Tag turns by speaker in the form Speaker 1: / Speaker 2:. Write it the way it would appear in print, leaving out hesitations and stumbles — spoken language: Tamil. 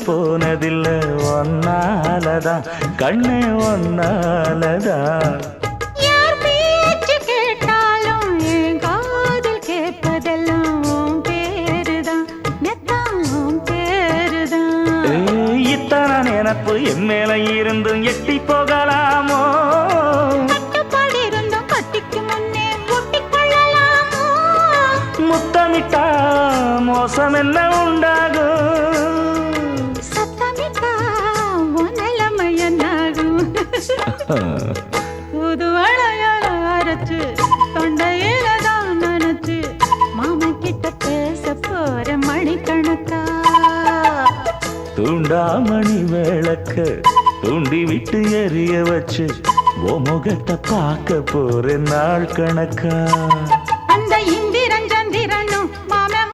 Speaker 1: போனதில்ல ஒன்னாலதான் கண்ணே ஒன்னாலதான்
Speaker 2: யார் பேச்சு கேட்டாலும் என் காதில் கேட்பதெல்லாம் உன் பேருதான் நெத்தான் உன் பேருதான்
Speaker 1: இத்தனை நினப்பு என் மேல இருந்தும் எட்டி போகலாமோ
Speaker 2: கட்டுப்பாடு இருந்தும் கட்டிக்கு முன்னே ஒட்டிக்கொள்ளலாமோ
Speaker 1: முத்தமிட்டா மோசம் என்ன உண்டாகும்
Speaker 2: சத்தமிட்டா உன் நிலைமை என்னாகும் புது அழையால அரைச்சு தொண்டையில தான் நினைச்சு மாமன் கிட்ட பேச போற மணிக்கணக்கா
Speaker 1: தூண்டாமணி விளக்க தூண்டி விட்டு எரிய வச்சு ஓ முகத்தை பார்க்க போற நாள் கணக்கா